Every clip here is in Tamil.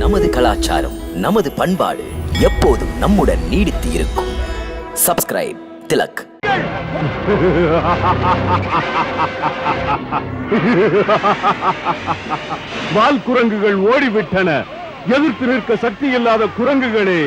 நமது கலாச்சாரம், நமது பண்பாடு எப்போதும் நம்முடன் நீடித்து இருக்கும். சப்ஸ்கிரைப் திலக். வால் குரங்குகள் ஓடிவிட்டன. எதிர்த்து நிற்க சக்தி இல்லாத குரங்குகளே,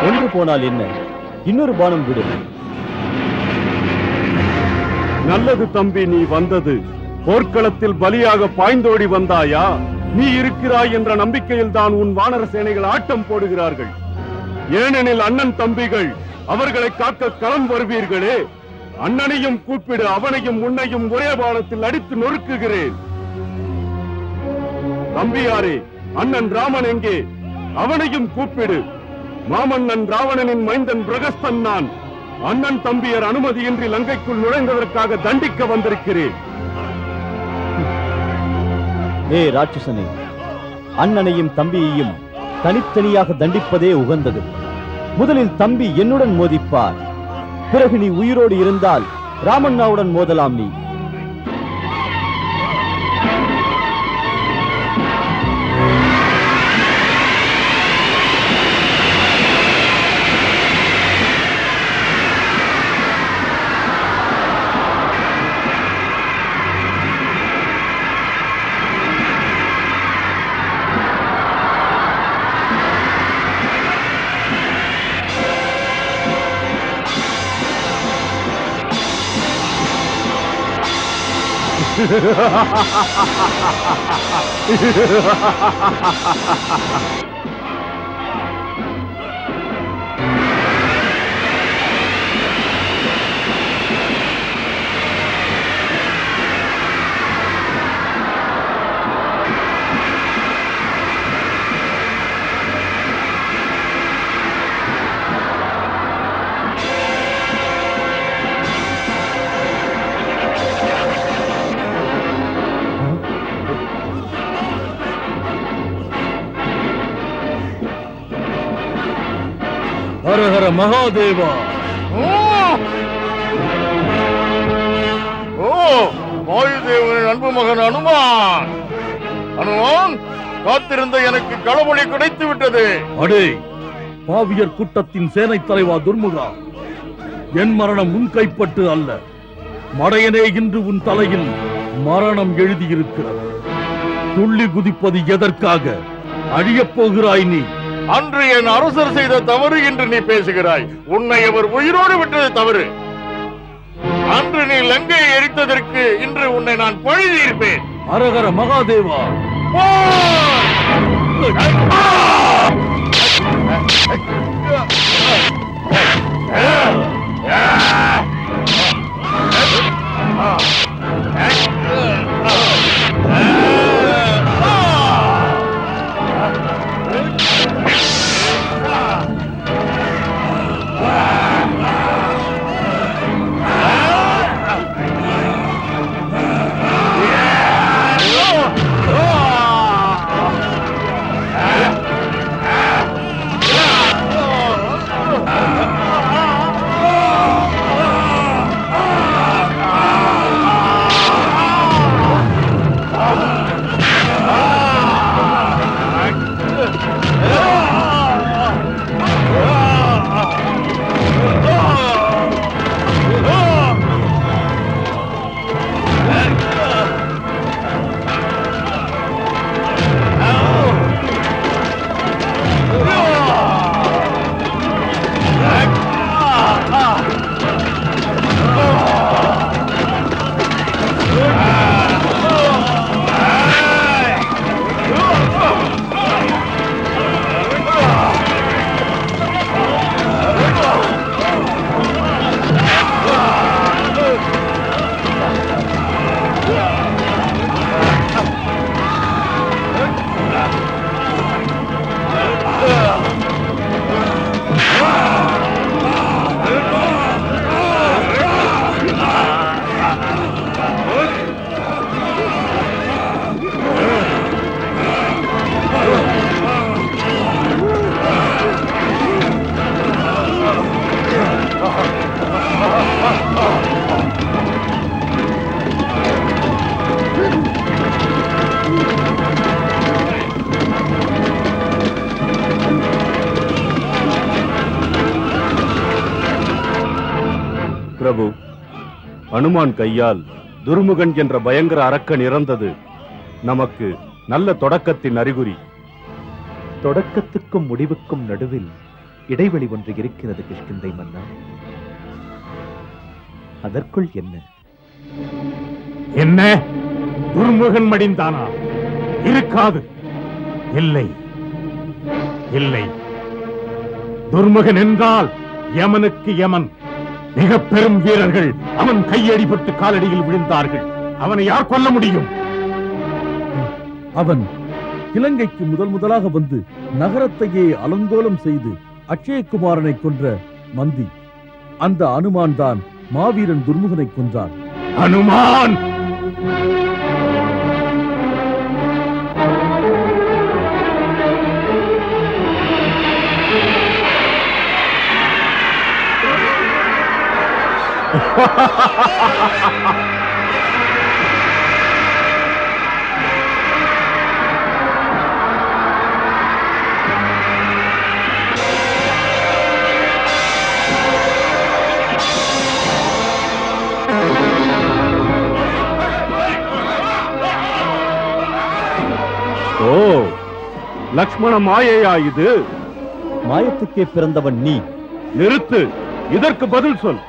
ஒன்று போனால் என்ன, இன்னொரு பானம் விடு. நல்லது தம்பி, நீ வந்தது. போர்க்களத்தில் பலியாக பாய்ந்தோடி வந்தாயா? நீ இருக்கிறாய் என்ற நம்பிக்கையில் தான் உன் வானர சேனைகள் ஆட்டம் போடுகிறார்கள். ஏனெனில் அண்ணன் தம்பிகள் அவர்களை காக்க களம் வருவீர்களே. அண்ணனையும் கூப்பிடு, அவனையும் உன்னையும் ஒரே பானத்தில் அடித்து நொறுக்குகிறேன். தம்பியாரே, அண்ணன் ராமன் எங்கே? அவனையும் கூப்பிடு. மாமன்னன் ராவணனின் மைந்தன் பிரகஸ்தன் நான். அண்ணன் தம்பியர் அனுமதியின்றி லங்கைக்குள் நுழைந்ததற்காக தண்டிக்க வந்திருக்கிறேன். ஏ ராட்சசனே, அண்ணனையும் தம்பியையும் தனித்தனியாக தண்டிப்பதே உகந்தது. முதலில் தம்பி என்னுடன் மோதிப்பார். பிறகு நீ உயிரோடு இருந்தால் ராமண்ணாவுடன் மோதலாம். நீ ஹர ஹர மகாதேவா. வாயுதேவனின் அன்பு மகன் அனுமான். அனுமான், காத்திருந்த எனக்கு களமொழி கிடைத்து விட்டது. அடே பாவியர் கூட்டத்தின் சேனை தலைவா துர்முகா, என் மரணம் உன் கைப்பட்டு அல்ல. மடையனே இன்று உன் தலையில் மரணம் எழுதியிருக்கிறது. துள்ளி குதிப்பது எதற்காக? அழியப் போகிறாய் நீ. அன்று என் அரசர் செய்த தவறு என்று நீ பேசுகிறாய். உன்னை அவர் உயிரோடு விட்டது தவறு. அன்று நீ லங்கையை எரித்ததற்கு இன்று உன்னை நான் பழிதீர்ப்பேன். அரகர மகாதேவா. அனுமான் கையால் துர்முகன் என்ற பயங்கர அரக்கன் இறந்தது நமக்கு நல்ல தொடக்கத்தின் அறிகுறி. தொடக்கத்துக்கும் முடிவுக்கும் நடுவில் இடைவெளி ஒன்று இருக்கிறது கிஷ்கிந்தை மன்னா. அதற்குள் என்ன? என்ன? துர்முகன் மடிந்தானா? இருக்காது. இல்லை இல்லை, துர்முகன் என்றால் யமனுக்கு யமன். மிக பெரும் வீரர்கள் அவன் கையடிபட்டு காலடியில் விழுந்தார்கள். அவனை யார் கொல்ல முடியும்? அவன் இலங்கைக்கு முதலாக வந்து நகரத்தையே அலங்கோலம் செய்து அக்ஷயகுமாரனை கொன்ற மந்தி. அந்த அனுமான் தான் மாவீரன் துர்முகனை கொன்றான். அனுமான்! ஓ, லக்ஷ்மண மாயையா இது? மாயத்துக்கே பிறந்தவன் நீ. நிறுத்து, இதற்கு பதில் சொல்.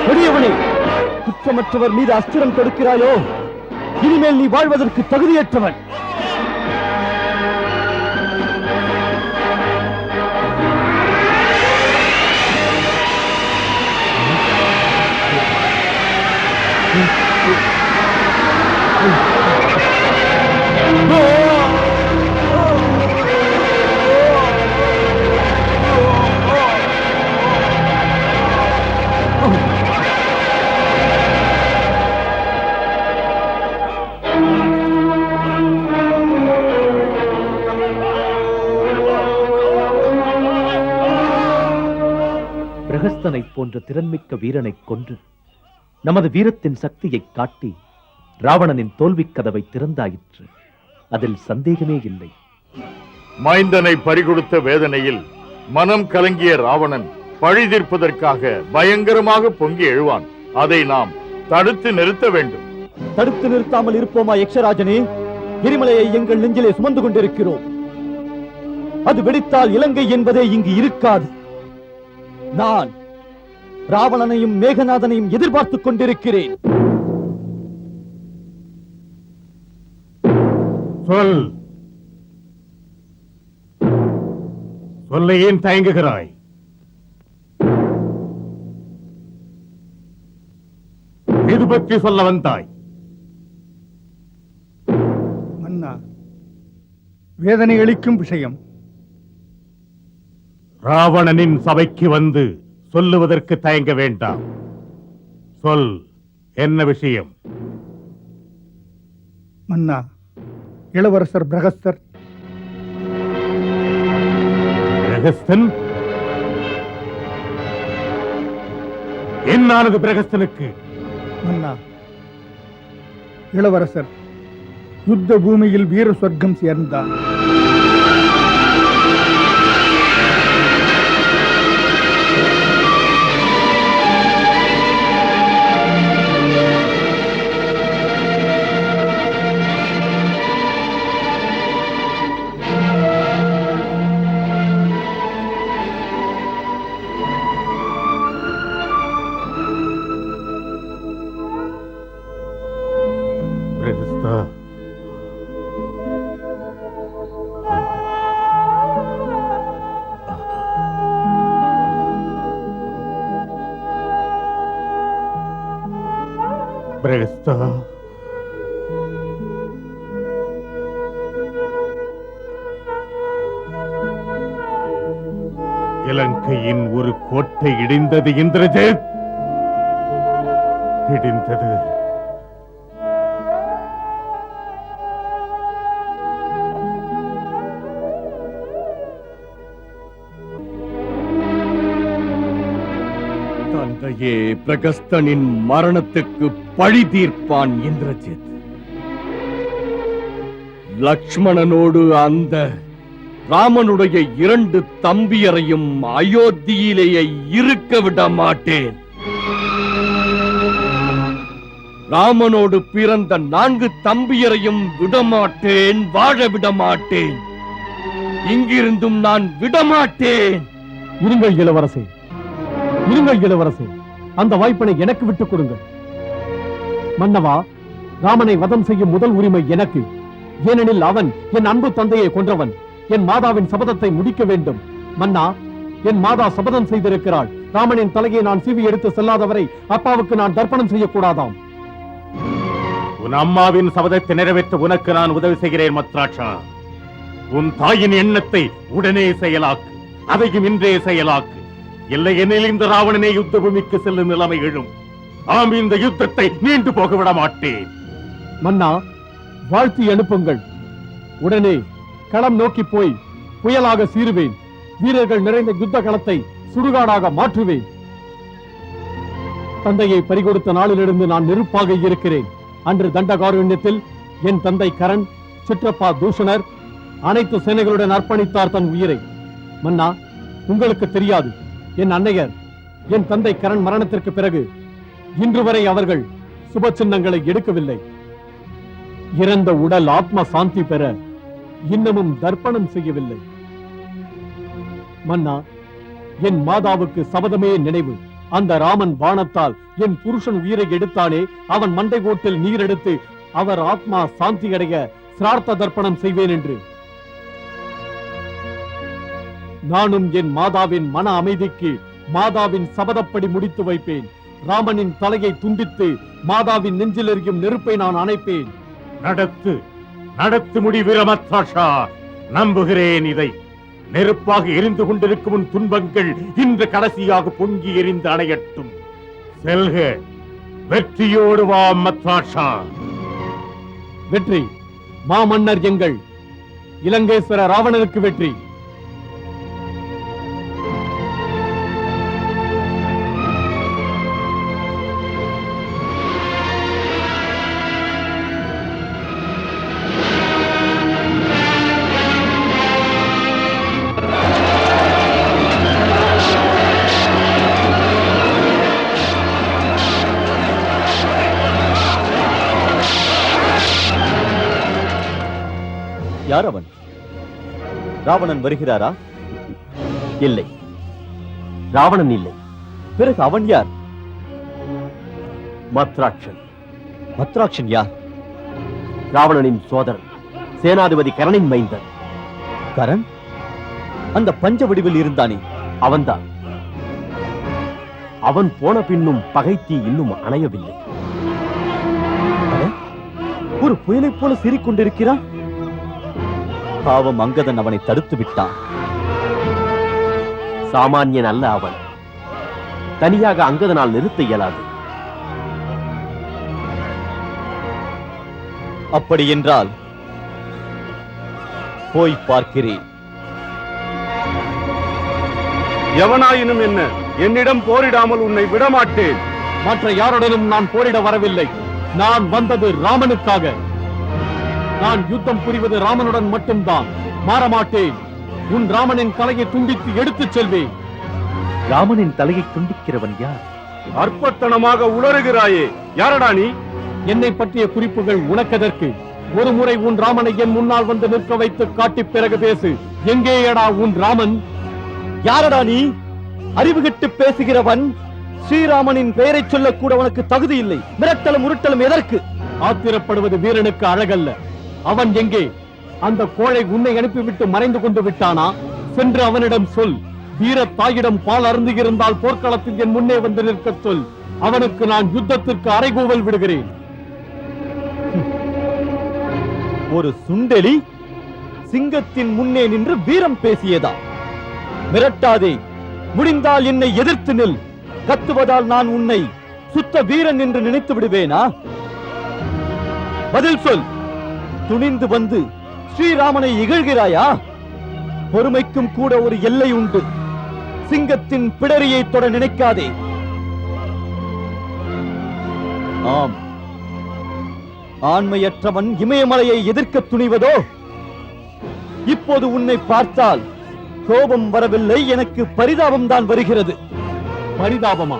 பெரியவனே, குற்றமற்றவர் மீது அஸ்திரம் கொடுக்கிறாயோ? இனிமேல் நீ வாழ்வதற்கு தகுதியற்றவன். பிரகஸ்தனை போன்ற திறன்மிக்க வீரனை கொன்று நமது வீரத்தின் சக்தியை காட்டி ராவணனின் தோல்விக் கதவை திறந்தாயிற்று. அதில் சந்தேகமே இல்லை. மைந்தனை பறிகொடுத்த வேதனையில் மனம் கலங்கிய ராவணன் பழி தீர்ப்பதற்காக பயங்கரமாக பொங்கி எழுவான். அதை நாம் தடுத்து நிறுத்த வேண்டும். தடுத்து நிறுத்தாமல் இருப்போமா யக்ஷராஜனே? எரிமலையை எங்கள் நெஞ்சிலே சுமந்து கொண்டிருக்கிறோம். அது வெடித்தால் இலங்கை என்பதே இங்கு இருக்காது. நான் ராவணனையும் மேகநாதனையும் எதிர்பார்த்துக் கொண்டிருக்கிறேன். சொல். சொல்ல ஏன் தயங்குகிறாய்? எது பற்றி சொல்ல வந்தாய்? மன்னா, வேதனை அளிக்கும் விஷயம். ராவணனின் சபைக்கு வந்து சொல்லுவதற்கு தயங்க வேண்டாம். சொல், என்ன விஷயம்? மன்னா, இளவரசர் பிரகஸ்தர் பிரகஸ்தன்? என்னானது பிரகஸ்தனுக்கு? மன்னா, இளவரசர் யுத்த பூமியில் வீர சொர்க்கம் சேர்ந்தார். பிரகஸ்தா, இலங்கையின் ஒரு கோட்டை இடிந்தது இந்திரஜித், இடிந்தது. தந்தையே, பிரகஸ்தனின் மரணத்துக்கு பழி தீர்ப்பான் இந்திரஜித். லக்ஷ்மணனோடு அந்த ராமனுடைய 2 தம்பியரையும் அயோத்தியிலேயே இருக்க விட மாட்டேன். ராமனோடு பிறந்த 4 தம்பியரையும் விடமாட்டேன், வாழ விடமாட்டேன். இங்கிருந்தும் நான் விடமாட்டேன். இருங்கள் இளவரசே, இருங்கள் இளவரசே, அந்த வாய்ப்பினை எனக்கு விட்டுக் கொடுங்கள். மன்னவா, ராமனை வதம் செய்யும் முதல் உரிமை எனக்கு. ஏனெனில் அவன் என் அன்பு தந்தையை கொன்றவன். என் மாதாவின் சபதத்தை முடிக்க வேண்டும். மன்னா, என் மாதா சபதம் செய்திருக்கிறாள். ராமனின் தலையை நான் சீவி எடுத்து செல்லாதவரை அப்பாவுக்கு நான் தர்ப்பணம் செய்யக்கூடாதாம். உன் அம்மாவின் சபதத்தை நிறைவேற்ற உனக்கு நான் உதவி செய்கிறேன் மத்ராட்சா. உன் தாயின் எண்ணத்தை உடனே செயலாக்கு, அதையும் இன்றே செயலாக்கு. இல்லையெனில் இந்த ராவணனை யுத்த பூமிக்கு செல்லும் நிலைமை எழும். ஆம், இந்த யுத்தத்தை நீண்டு போக விட மாட்டேன். மன்னா, வாழ்த்தி அனுப்புங்கள். உடனே களம் நோக்கி போய் புயலாக சீருவேன். வீரர்கள் நிறைந்த யுத்த களத்தை சுடுகாடாக மாற்றுவேன். தந்தையை பறிகொடுத்த நாளிலிருந்து நான் நெருப்பாக இருக்கிறேன். அன்று தண்டகாரண்யத்தில் என் தந்தை கரண், சிற்றப்பா தூஷணர் அனைத்து சேனைகளுடன் அர்ப்பணித்தார் தன் உயிரை. மன்னா, உங்களுக்கு தெரியாது, என் அன்னையர் என் தந்தை கரண் மரணத்திற்கு பிறகு இன்று வரை அவர்கள் சுப சின்னங்களை எடுக்கவில்லை. இறந்த உடல் ஆத்ம சாந்தி பெற இன்னமும் தர்ப்பணம் செய்யவில்லை. மன்னா, என் மாதாவுக்கு சபதமே நினைவு. அந்த ராமன் பாணத்தால் என் புருஷன் உயிரை எடுத்தானே, அவன் மண்டை கோட்டில் நீர் எடுத்து அவர் ஆத்மா சாந்தி அடைய சிரார்த்த தர்ப்பணம் செய்வேன் என்று. நானும் என் மாதாவின் மன அமைதிக்கு மாதாவின் சபதப்படி முடித்து வைப்பேன். ராமனின் தலையை துண்டித்து மாதாவின் நெஞ்சில் எரியும் நெருப்பை நான் அணைப்பேன். நடத்து, நடத்து முடிவீர மத்ராட்சா. நம்புகிறேன் இதை. நெருப்பாக எரிந்து கொண்டிருக்கும் உன் துன்பங்கள் இன்று கடைசியாக பொங்கி எரிந்து அணையட்டும். செல்க, வெற்றியோடு வா மத்ராட்சா. வெற்றி மாமன்னர் எங்கள் இலங்கேஸ்வர ராவணனுக்கு வெற்றி. யார் அவன்? ராவணன் வருகிறாரா? இல்லை, ராவணன் இல்லை. பிறகு அவன் யார்? மத்ராட்சன். மத்ராட்சன் யார்? ராவணனின் சோதரன், சேனாதிபதி கரணின் மைந்தன். கரண் அந்த பஞ்ச வடிவில் இருந்தானே, அவன்தான். அவன் போன பின்னும் பகைத்தீ இன்னும் அணையவில்லை. ஒரு புயலைப் போல சீறிக்கொண்டிருக்கிறான். பாவம், அங்கதன் அவனை தடுத்து விட்டான். சாமானியன் அல்ல அவன். தனியாக அங்கதனால் நிறுத்த இயலாது. அப்படி என்றால் போய் பார்க்கிறேன். எவனாயினும் என்ன, என்னிடம் போரிடாமல் உன்னை விடமாட்டேன். மற்ற யாருடனும் நான் போரிட வரவில்லை. நான் வந்தது ராமனுக்காக. நான் யுத்தம் புரிவது ராமனுடன் மட்டும்தான். மாறமாட்டேன். உன் ராமனின் தலையை துண்டித்து எடுத்துச் செல்வேன். ராமனின் தலையை துண்டிக்கிறவன் யார்? அற்பத்தனமாக உளறுகிறாயே, யாரடா நீ? என்னை பற்றிய குறிப்புகள் உனக்கதற்கு? ஒரு முறை உன் ராமனை என் முன்னால் வந்து நிற்க வைத்து காட்டி பிறகு பேசு. எங்கேயடா உன் ராமன்? யாரடா நீ? அறிவுகெட்டு பேசுகிறவன். ஸ்ரீராமனின் பெயரை சொல்ல கூட உனக்கு தகுதி இல்லை. மிரட்டலும் உருட்டலும் எதற்கு? ஆத்திரப்படுவது வீரனுக்கு அழகல்ல. அவன் எங்கே? அந்த கோழை உன்னை அனுப்பிவிட்டு மறைந்து கொண்டு விட்டானா? சென்று அவனிடம் சொல். வீர தாயிடம் பால் அருந்துகிருந்தால் போர்க்களத்தில் என் முன்னே வந்து நிற்கச் சொல். அவனுக்கு நான் யுத்தத்திற்கு அறைகூவல் விடுகிறேன். ஒரு சுண்டெலி சிங்கத்தின் முன்னே நின்று வீரம் பேசியதா? மிரட்டாதே, முடிந்தால் என்னை எதிர்த்து நில். கத்துவதால் நான் உன்னை சுத்த வீரன் என்று நினைத்து விடுவேனா? பதில் சொல். துணிந்து வந்து ஸ்ரீராமனை இகழ்கிறாயா? பொறுமைக்கும் கூட ஒரு எல்லை உண்டு. சிங்கத்தின் பிடரியை தொட நினைக்காதே. ஆம், ஆண்மையற்றவன் இமயமலையை எதிர்க்க துணிவதோ? இப்போது உன்னை பார்த்தால் கோபம் வரவில்லை, எனக்கு பரிதாபம் தான் வருகிறது. பரிதாபமா?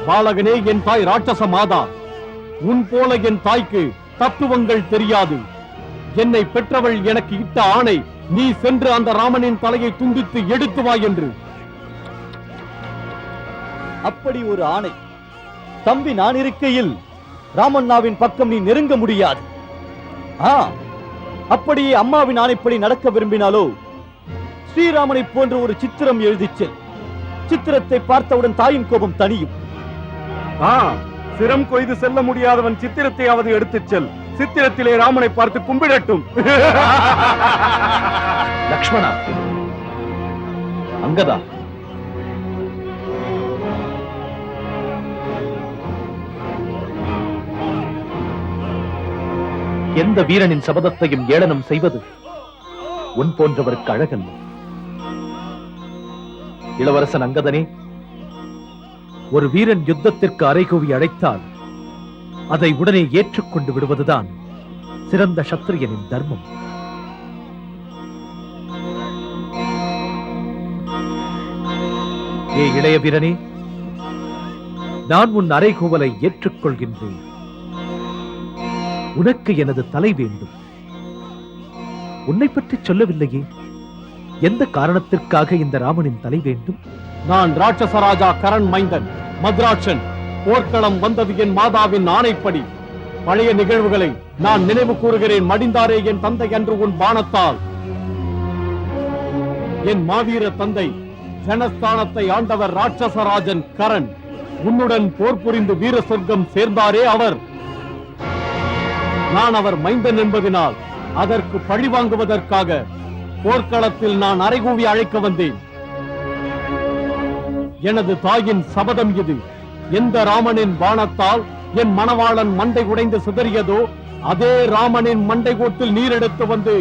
பாலகனே, என் தாய் ராட்சச மாதா. உன் போல என் தாய்க்கு தத்துவங்கள் தெரியாது. என்னை பெற்றவள் எனக்கு இட்ட ஆணை, நீ சென்று அந்த ராமனின் தலையை துண்டித்து எடுத்து வா என்று. அப்படி ஒரு ஆணை தம்பி நான் இருக்கையில் ராமண்ணாவின் பக்கம் நீ நெருங்க முடியாது. அப்படியே அம்மாவின் ஆணைப்படி நடக்க விரும்பினாலோ ஸ்ரீராமனை போன்ற ஒரு சித்திரம் எழுதிச் செல். சித்திரத்தை பார்த்தவுடன் தாயின் கோபம் தணியும். சிரம் கொய்து செல்ல முடியாதவன் சித்திரத்தையாவது எடுத்துச் செல். சித்திரத்திலே ராமனை பார்த்து கும்பிடட்டும். லக்ஷ்மணா, அங்கதா, எந்த வீரனின் சபதத்தையும் ஏளனம் செய்வது உன் போன்றவருக்கு அழகல்ல. இளவரசன் அங்கதனே, ஒரு வீரன் யுத்தத்திற்கு அறைகூவி அழைத்தால் அதை உடனே ஏற்றுக்கொண்டு விடுவதுதான் சிறந்த சத்திரியனின் தர்மம். ஏ இளைய வீரனே, நான் உன் அறைகூவலை ஏற்றுக்கொள்கின்றேன். உனக்கு எனது தலை வேண்டும். உன்னை பற்றி சொல்லவில்லையே, எந்த காரணத்திற்காக இந்த ராமனின் தலை வேண்டும்? நான் ராட்சசராஜா கரண் மைந்தன் மத்ராட்சன். போர்க்களம் வந்தது என் மாதாவின் ஆணைப்படி. பழைய நிகழ்வுகளை நான் நினைவு கூறுகிறேன். மடிந்தாரே என் தந்தை அன்று உன் பாணத்தால். என் மாவீர தந்தை ஜனஸ்தானத்தை ஆண்டவர் ராட்சசராஜன் கரண். உன்னுடன் போர் புரிந்து வீர சொர்க்கம் சேர்ந்தாரே அவர். நான் அவர் மைந்தன் என்பதனால் அதற்கு பழி வாங்குவதற்காக போர்க்களத்தில் நான் அறைகூவி அழைக்க வந்தேன். எனது தாயின் சபதம் இது. எந்த ராமனின் பாணத்தால் என் மணவாளன் மண்டை உடைந்து சிதறியதோ அதே ராமனின் மண்டை கோட்டில் நீர் எடுத்து வந்து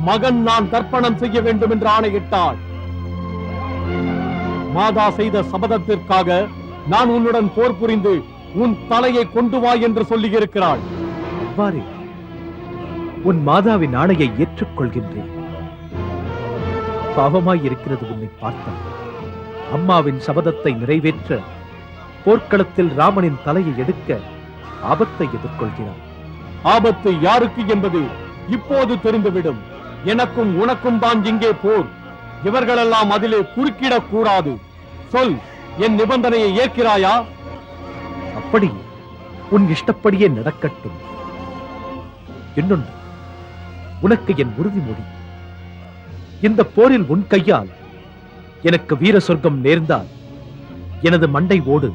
மகன் நான் தர்ப்பணம் செய்ய வேண்டும் என்று ஆணையிட்டாள். மாதா செய்த சபதத்திற்காக நான் உன்னுடன் போர் புரிந்து உன் தலையை கொண்டு வா என்று சொல்லியிருக்கிறாள். அவ்வாறே உன் மாதாவின் ஆணையை ஏற்றுக்கொள்கின்றேன். பாவமாய் இருக்கிறது உன்னை பார்த்தால். அம்மாவின் சபதத்தை நிறைவேற்ற போர்க்களத்தில் ராமனின் தலையை எடுக்க ஆபத்தை எதிர்கொள்கிறார். ஆபத்து யாருக்கு என்பது இப்போது தெரிந்துவிடும். எனக்கும் உனக்கும் தான் இங்கே போர். இவர்களெல்லாம் அதிலே குறுக்கிடக் கூடாது. சொல், என் நிபந்தனையை ஏற்கிறாயா? அப்படி உன் இஷ்டப்படியே நடக்கட்டும். இன்னொன்று, உனக்கு என் உறுதிமொழி. இந்த போரில் உன் கையால் எனக்கு வீர சொர்க்கம் நேர்ந்தால் எனது மண்டை ஓடு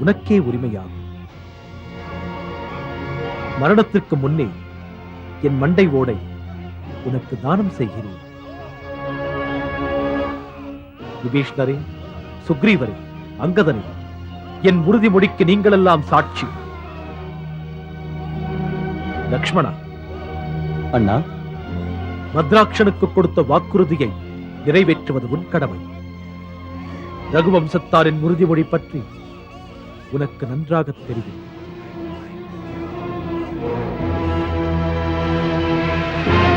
உனக்கே உரிமையாகும். மரணத்திற்கு முன்னே என் மண்டை ஓடை உனக்கு தானம் செய்கிறேன். விபீஷ்ணரே, சுக்ரீவரே, அங்கதனே, என் உறுதிமொழிக்கு நீங்களெல்லாம் சாட்சி. லக்ஷ்மணா, அண்ணா, மத்ராட்சனுக்கு கொடுத்த வாக்குறுதியை நிறைவேற்றுவது உன் கடமை. ரகுவம்சத்தாரின் உறுதிமொழி பற்றி உனக்கு நன்றாக தெரியும்.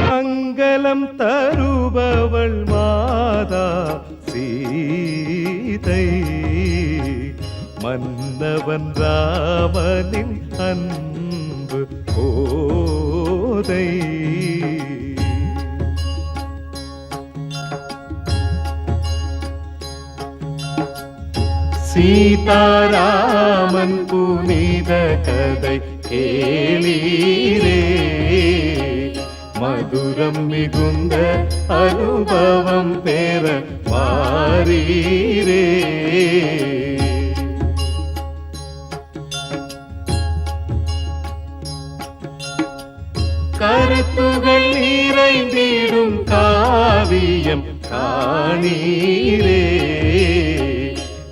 மங்களம் தருபவள் மாதா சீதை, மன்னவன் ராமனின் அன்பு போதை. சீதாராமன் புனித கதை கேளீரே, மதுரம் மிகுந்த அனுபவம் பெற வாரீரே. கருத்துகள் நிறைந்திடும் காவியம் காணீரே.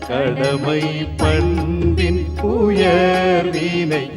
கடமை பண்பின் உயர்வினை